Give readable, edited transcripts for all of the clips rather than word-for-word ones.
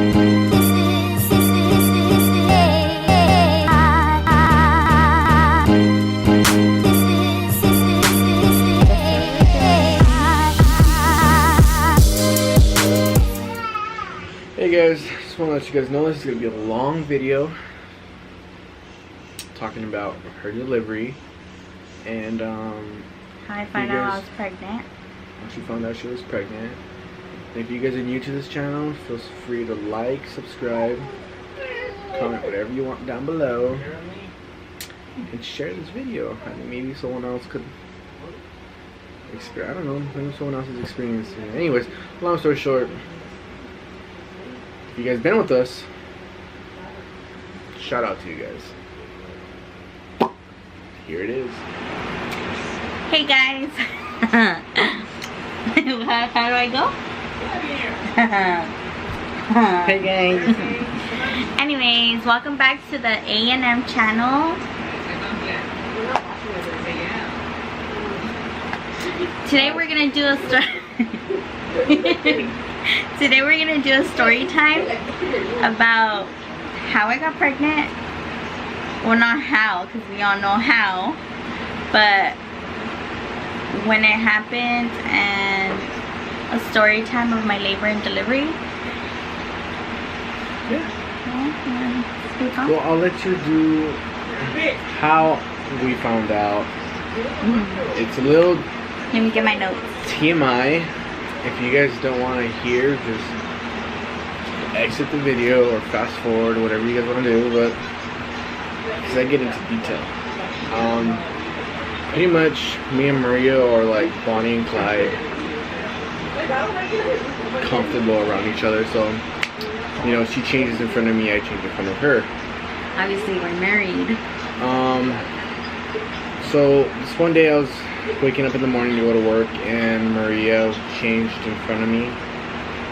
Hey guys, just want to let you guys know this is going to be a long video talking about her delivery and how I found out I was pregnant. How she found out she was pregnant. And if you guys are new to this channel, feel free to like, subscribe, comment whatever you want down below, and share this video. I mean, maybe someone else could experience, I don't know, maybe someone else has experienced it. Anyways, long story short, if you guys been with us, shout out to you guys. Here it is. Hey guys. how do I go? Hey guys. Anyways, welcome back to the A&M channel. Today we're gonna do a Today we're gonna do a story time about how I got pregnant. Well, not how, because we all know how, but when it happened, and a story time of my labor and delivery. Yeah. Well, I'll let you do how we found out. It's a little, let me get my notes. TMI. If you guys don't want to hear, just exit the video or fast forward, whatever you guys want to do, but because I get into detail. Pretty much me and Maria are like Bonnie and Clyde, comfortable around each other, so you know, she changes in front of me, I change in front of her. Obviously we're married. So this one day I was waking up in the morning to go to work, and Maria changed in front of me,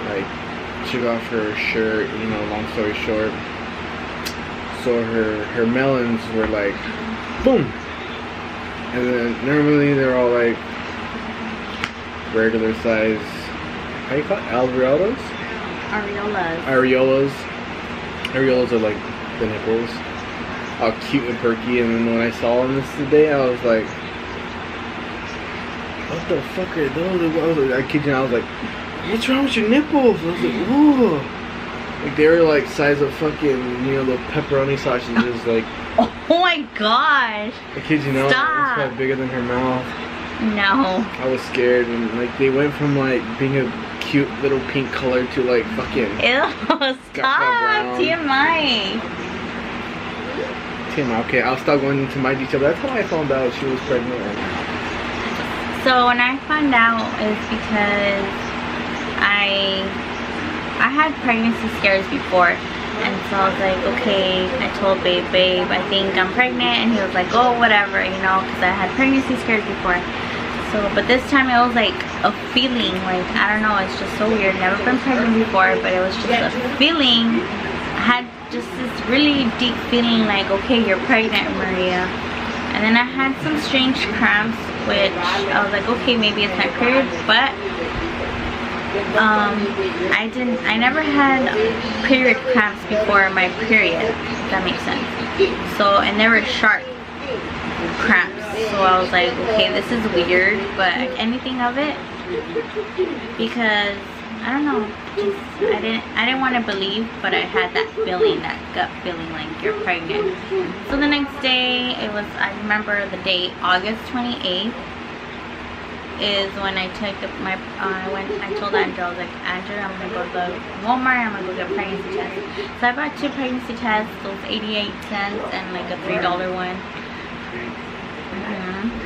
like took off her shirt, you know, long story short. So her melons were like, boom! And then normally they're all like regular size, how do you call it? Areolas? Areolas are like the nipples. All cute and perky, and then when I saw them this today, I was like, what the fuck are those? I kid you not, I was like, what's wrong with your nipples? I was like, ooh. Like they were like size of fucking, you know, the pepperoni sausages, like. Oh my gosh. I kid you not, Stop. it's probably bigger than her mouth. No. I was scared, and like they went from like being a cute little pink color to like fucking. Ew, stop. TMI. Okay, I'll stop going into my detail. That's how I found out she was pregnant. So when I found out is because I had pregnancy scares before, and so I was like, okay, I told babe, I think I'm pregnant, and he was like, oh, whatever, you know, because I had pregnancy scares before. So, but this time it was like a feeling, like, I don't know, it's just so weird. Never been pregnant before, but it was just a feeling. I had just this really deep feeling like, okay, you're pregnant, Maria. And then I had some strange cramps, which I was like, okay, maybe it's my period, but I never had period cramps before my period, if that makes sense. So, and they were sharp cramps, so I was like, okay, this is weird, but anything of it, because I don't know, just I didn't want to believe, but I had that feeling, that gut feeling, like you're pregnant. So the next day, it was, I remember the date, August 28th is when I took my I told Andrew, I was like, Andrew, I'm gonna go to Walmart, I'm gonna go get a pregnancy test. So I bought 2 pregnancy tests, those 88 cents and like a $3 one.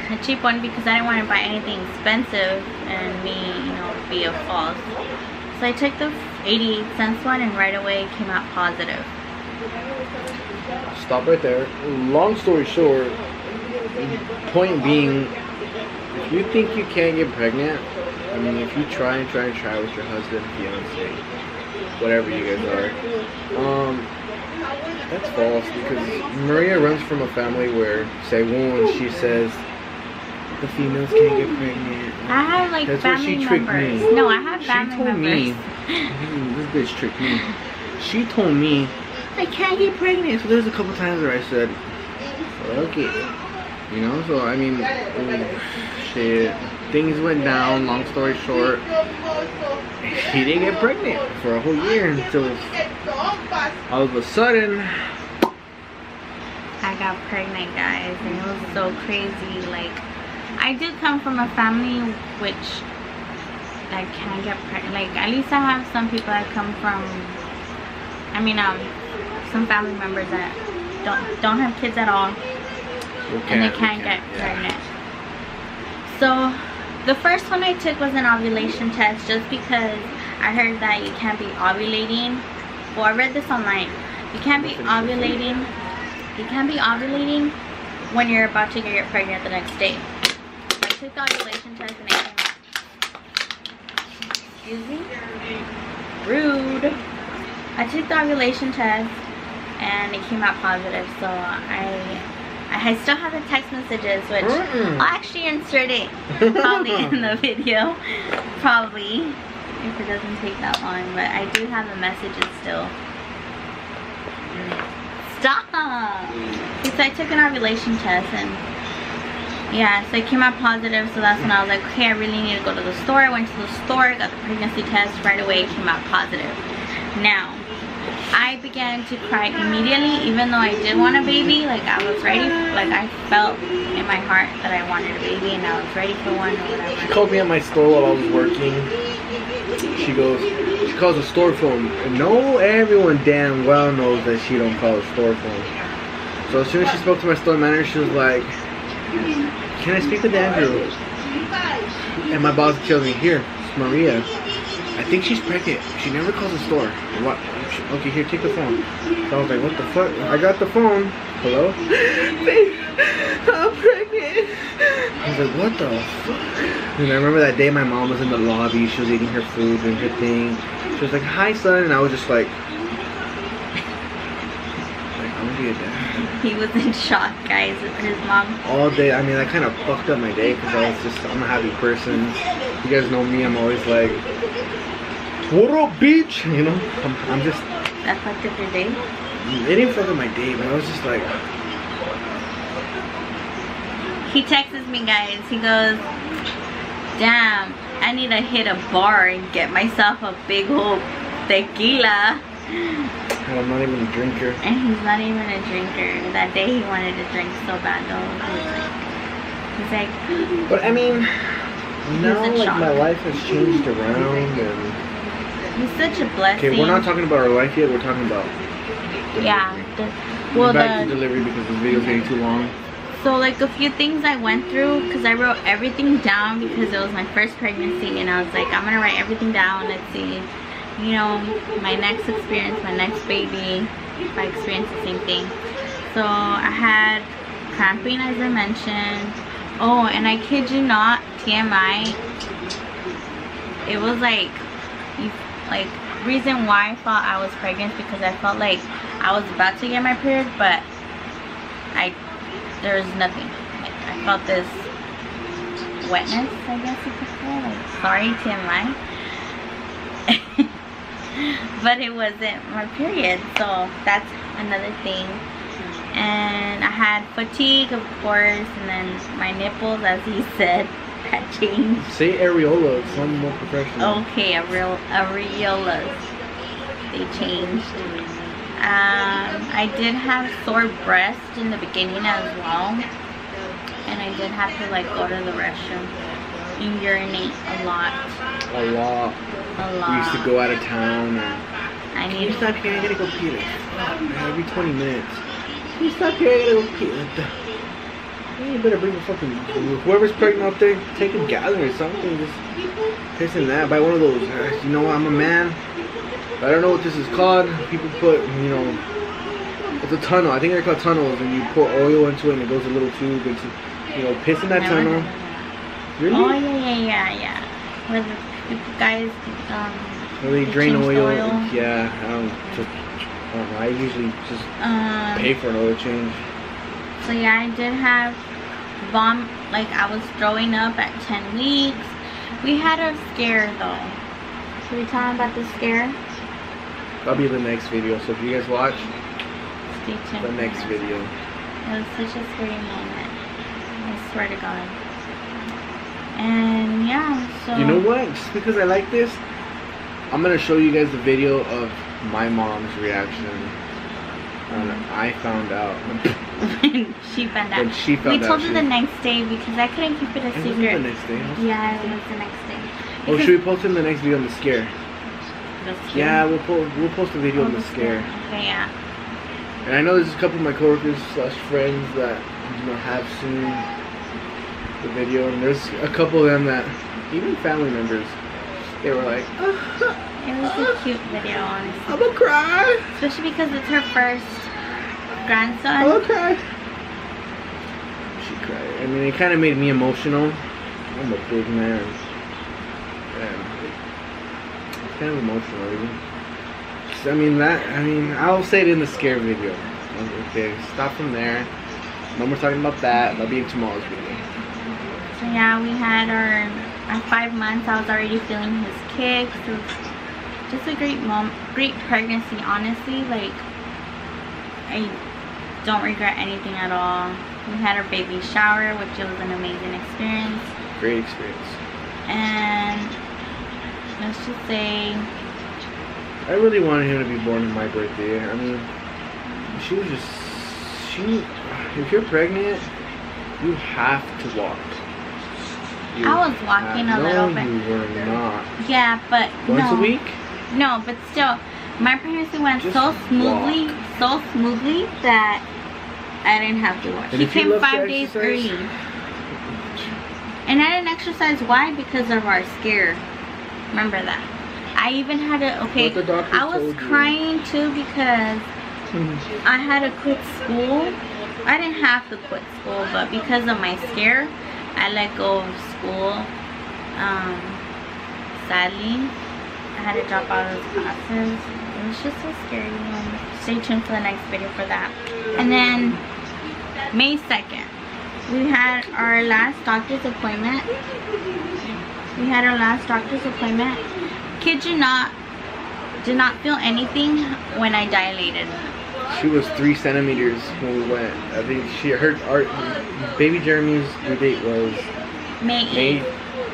A cheap one, because I didn't want to buy anything expensive and me, you know, be a false. So I took the 88 cents one, and right away came out positive. Stop right there. Long story short, point being, if you think you can't get pregnant, I mean, if you try with your husband, fiance, whatever you guys are, that's false, because Maria runs from a family where, say, one, she says the females can't get pregnant. I have like that's family what she tricked members. me. No, I have family members. She told me, this bitch tricked me. she told me I can't get pregnant. So there's a couple times where I said, fuck it. You know, so I mean, shit. Things went down, long story short. She didn't get pregnant for a whole year until all of a sudden I got pregnant, guys, and it was so crazy. Like, I did come from a family which I can't get pregnant. Like, at least I have some people that come from, I mean, some family members that don't have kids at all, and they can't get pregnant. So the first one I took was an ovulation test, just because I heard that you can't be ovulating. Well, I read this online. You can't be ovulating. You can't be ovulating when you're about to get pregnant the next day. I took the ovulation test and it came out. Excuse me? Rude. I took the ovulation test and it came out positive. So I still have the text messages, which I'll actually insert it probably in the video. Probably. If it doesn't take that long. But I do have the messages still. Stop! So I took an ovulation test and yeah, so it came out positive. So that's when I was like, okay, I really need to go to the store. I went to the store, got the pregnancy test. Right away it came out positive. Now, I began to cry immediately, even though I did want a baby. Like, I was ready. Like, I felt in my heart that I wanted a baby and I was ready for one or whatever. She called me at my store while I was working. She calls a store phone. No, everyone damn well knows that she don't call a store phone. So as soon as she spoke to my store manager, she was like, can I speak with Andrew? And my boss tells me, here, it's Maria. I think she's pregnant. She never calls the store. What? Okay, here, take the phone. So I was like, what the fuck? I got the phone. Hello? Babe, I'm pregnant. I was like, what the fuck? And I remember that day my mom was in the lobby. She was eating her food and her thing. She was like, hi, son. And I was just like I'm gonna be a dad. He was in shock, guys, with his mom. All day. I mean, that kind of fucked up my day because I'm a happy person. You guys know me. I'm always like, what up, bitch? You know, I'm just. That fucked up your day? It didn't fuck up my day, but I was just like. He texts me, guys. He goes, damn, I need to hit a bar and get myself a big old tequila. I'm not even a drinker. And he's not even a drinker. That day he wanted to drink so bad though. He's like but I mean, now like my life has changed around and he's such a blessing. Okay, we're not talking about our life yet, we're talking about delivery. Yeah. Back to delivery because this video's getting too long. So like a few things I went through, because I wrote everything down because it was my first pregnancy and I was like, I'm gonna write everything down. Let's see, you know, my next experience, my next baby, if I experienced the same thing. So I had cramping, as I mentioned. Oh, and I kid you not, TMI, it was like reason why I thought I was pregnant because I felt like I was about to get my period, but there was nothing. Like, I felt this wetness, I guess you could say. Like, sorry, TMI. But it wasn't my period, so that's another thing. And I had fatigue, of course, and then my nipples, as he said, had changed. Say areola, it's something more professional. Okay, areolas. They changed. I did have sore breasts in the beginning as well, and I did have to like go to the restroom and urinate a lot. We used to go out of town and I need to stop here, I gotta go pee like every 20 minutes. Can you stop here, I gotta go pee like that. You better bring a fucking, whoever's pregnant out there, take a gallon or something, just piss in that, buy one of those, you know, I'm a man. I don't know what this is called. People put, you know, it's a tunnel. I think they're called tunnels, and you pour oil into it, and it goes a little tube into, you know, piss in that tunnel. Really? Oh yeah. Where the people guys, well, they drain oil. Yeah, I don't know. I usually just pay for an oil change. So yeah, I did have like I was throwing up at 10 weeks. We had a scare though. Should we tell them about the scare? That'll be the next video. So if you guys watch Stay tuned the for next video. It was such a scary moment. I swear to God. And yeah, so You know what? Just because I like this, I'm gonna show you guys the video of my mom's reaction when I found out. when she found out. When she found out. We told her the next day because I couldn't keep it a It secret. wasn't the next day. Huh? Yeah, it was the next day. Oh, Because- should we post in the next video on the scare? The scare. Yeah, we'll post a video Oh, on the scare. Okay, yeah. And I know there's a couple of my coworkers / friends that have seen the video, and there's a couple of them that, even family members, they were like, It was a cute video, honestly. I'm gonna cry. Especially because it's her first grandson. I'm gonna cry. She cried. I mean, it kind of made me emotional. I'm a big man. And it's kind of emotional, even. I'll say it in the scare video. Okay, stop from there. No more talking about that. That'll be in tomorrow's video. So yeah, we had our at 5 months. I was already feeling his kicks. It was just a great pregnancy. Honestly, like I don't regret anything at all. We had our baby shower, which was an amazing experience. Great experience. And let's just say, I really wanted him to be born on my birthday. I mean, if you're pregnant, you have to walk. I was walking a little bit. No, you were not. Yeah, but Once no. a week? No, but still, my pregnancy went Just so smoothly that I didn't have to watch. And He if you came love to 5 days exercise- early. And I didn't exercise. Why? Because of our scare. Remember that. I even had to, okay, What the doctor I was told you. crying too because I had to quit school. I didn't have to quit school, but because of my scare, I let go of school. Sadly, I had to drop out of those classes. It was just so scary. Stay tuned for the next video for that. And then May 2nd, we had our last doctor's appointment. Kid you not, did not feel anything when I dilated. She was 3 centimeters when we went. I think our baby Jeremy's due date was May 8th. May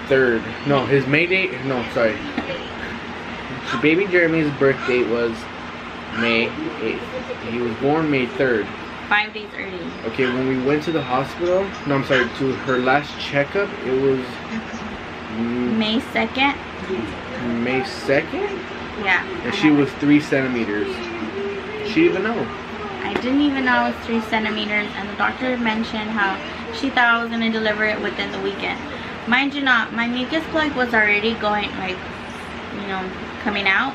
3rd. No, his May date. No, sorry. Baby Jeremy's birth date was May 8th. He was born May 3rd. 5 days early. Okay, when we went to the hospital, no, I'm sorry, to her last checkup, it was May 2nd. May 2nd? Yeah. And she was 3 centimeters. She didn't even know. I didn't even know it was 3 centimeters, and the doctor mentioned how she thought I was going to deliver it within the weekend. Mind you not, my mucus plug was already going, like, you know, coming out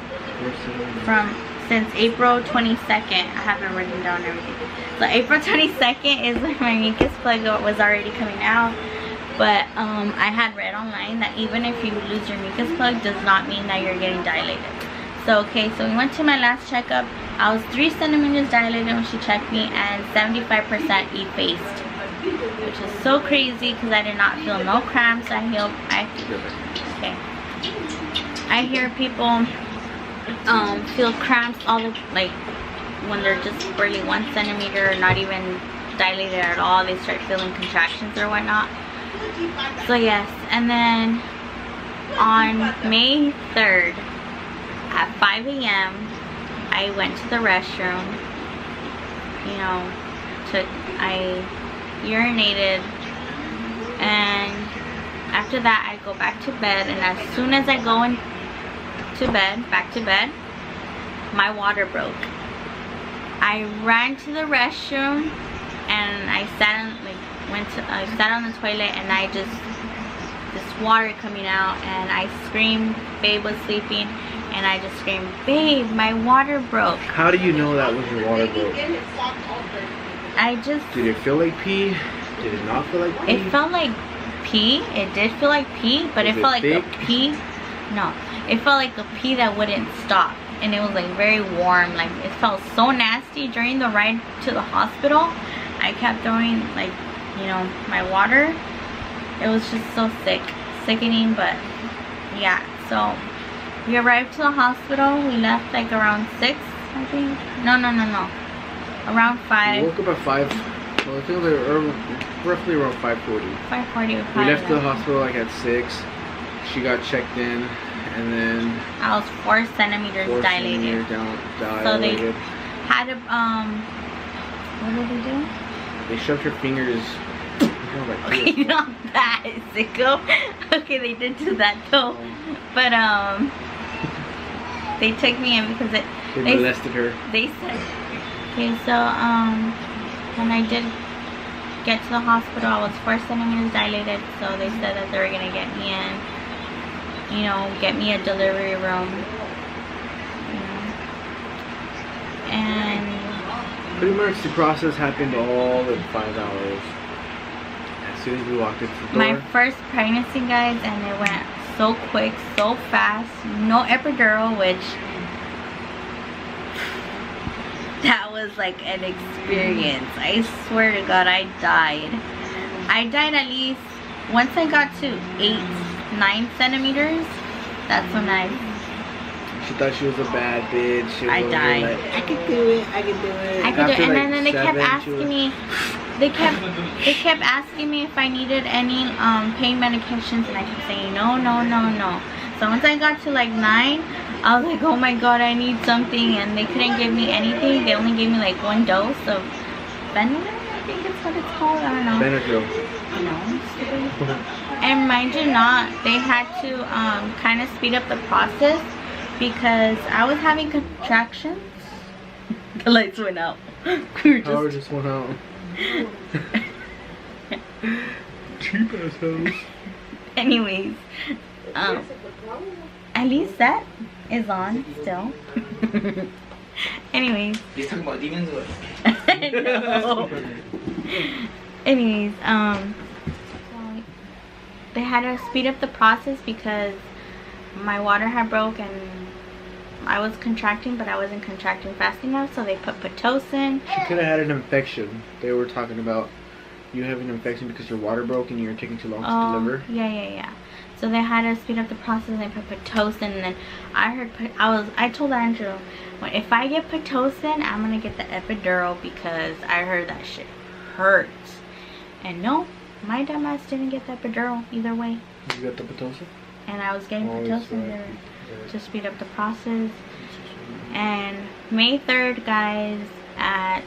since April 22nd. I have it written down everything. So April 22nd is when my mucus plug was already coming out. But I had read online that even if you lose your mucus plug, does not mean that you're getting dilated. So okay, so we went to my last checkup. I was 3 centimeters dilated when she checked me and 75% effaced, which is so crazy because I did not feel no cramps. I hear people feel cramps all the, like, when they're just barely 1 centimeter, not even dilated at all. They start feeling contractions or whatnot. So yes, and then on May 3rd at 5 a.m. I went to the restroom. You know, I urinated, and after that I go back to bed, and as soon as I go back to bed, my water broke. I ran to the restroom and I sat on the toilet, and this water coming out, and I screamed. Babe was sleeping, and I just screamed, "Babe, my water broke." How do you know that was your water broke? Did it feel like pee? Did it not feel like pee? It felt like pee. It did feel like pee, but it felt like a pee. No, it felt like a pee that wouldn't stop, and it was like very warm. Like, it felt so nasty. During the ride to the hospital, I kept throwing, like, you know, my water. It was just so sickening. But yeah, so We arrived to the hospital. We left like around 6, I think. No. Around 5. We woke up at 5. Well, I think they were roughly around 5:40. 5:40. We left the hospital like at 6. She got checked in, and then I was 4 centimeters 4 dilated. centimeters dilated. So they had to what did they do? They shoved her fingers. Okay, not that, sicko. Okay, they did do that though. But they took me in because they molested her. They said, okay, so when I did get to the hospital, I was 4 centimeters dilated. So they said that they were gonna get me in, you know, get me a delivery room, you know, and pretty much the process happened all in 5 hours. As soon as we walked into the door. My first pregnancy, guys, and it went so quick, so fast. No epidural, which that was like an experience. I swear to God, I died. I died at least once I got to 8-9 centimeters. That's when She thought she was a bad bitch. I died. Like, I could do it. I could do it. I could do it. And then they kept asking me. They kept asking me if I needed any pain medications, and I kept saying no. So once I got to like 9, I was like, oh my God, I need something, and they couldn't give me anything. They only gave me like 1 dose of Benadryl, I think it's what it's called. I don't know. Benadryl. No. And mind you not, they had to kind of speed up the process because I was having contractions. The lights went out. Power just went out. Cheap assholes. Anyways, at least that is on still. Anyways. He's talking about demons or? No. Anyways, they had to speed up the process because my water had broke and I was contracting, but I wasn't contracting fast enough, so they put Pitocin. She could have had an infection. They were talking about you having an infection because your water broke and you were taking too long to deliver. Yeah. So they had to speed up the process and they put Pitocin, and then I told Andrew, if I get Pitocin, I'm gonna get the epidural because I heard that shit hurts. And no, my dumbass didn't get the epidural either way. You got the Pitocin? And I was getting Pitocin there to speed up the process. And May 3rd, guys, at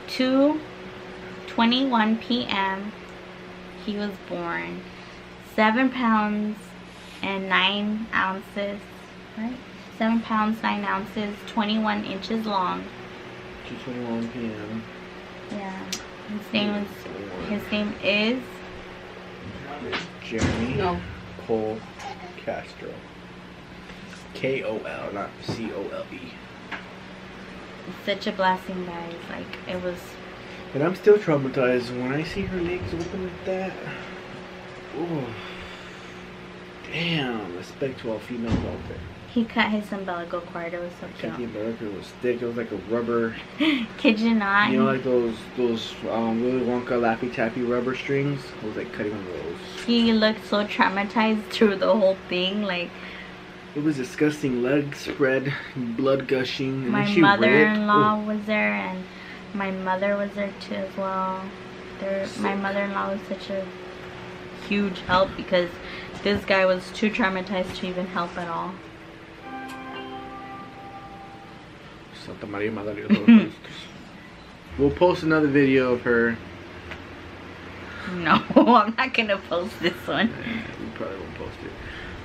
2:21 p.m. he was born. 7 pounds and 9 ounces, right? 7 pounds 9 ounces, 21 inches long. 2:21 p.m. Yeah. His name is Jeremy Cole Castro. K-O-L, not C-O-L-E. Such a blessing, guys. Like, it was. And I'm still traumatized when I see her legs open like that. Oh, damn! Respect to all female out there. He cut his umbilical cord. It was so cute. The umbilical was thick. It was like a rubber. Kid you not? You know, like those Willy Wonka Laffy Taffy rubber strings. I was like cutting one of those. He looked so traumatized through the whole thing. Like, it was disgusting. Legs spread, blood gushing. And my then she mother-in-law was there, and my mother was there too as well. My mother-in-law was such a huge help because this guy was too traumatized to even help at all. Santa Maria Madre. We'll post another video of her. No, I'm not gonna post this one. We probably won't post it.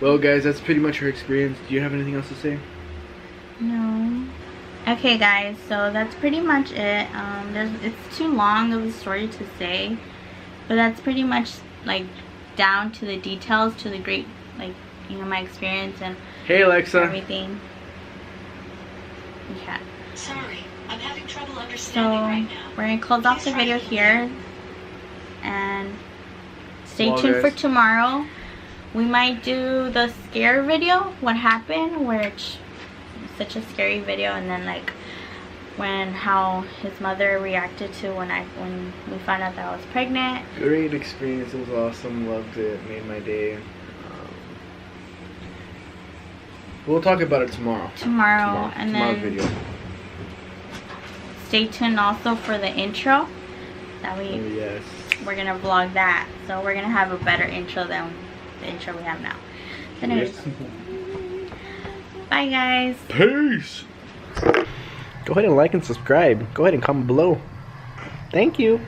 Well, guys, that's pretty much her experience. Do you have anything else to say? No. Okay, guys, so that's pretty much it. It's too long of a story to say, but that's pretty much like down to the details, to the great, like, you know, my experience and hey Alexa, everything. Yeah. Sorry, I'm having trouble understanding right now. We're gonna close off the video here, and stay Well, tuned for guys, tomorrow. We might do the scare video, what happened, which such a scary video, and then like how his mother reacted to when we found out that I was pregnant. great experience. It was awesome. Loved it. Made my day. We'll talk about it tomorrow. Tomorrow. And Tomorrow's then video. stay tuned also for the intro. That Oh, yes. we're gonna vlog that. So we're gonna have a better intro than the intro we have now. So anyways, bye guys. Peace. Go ahead and like and subscribe. Go ahead and comment below. Thank you.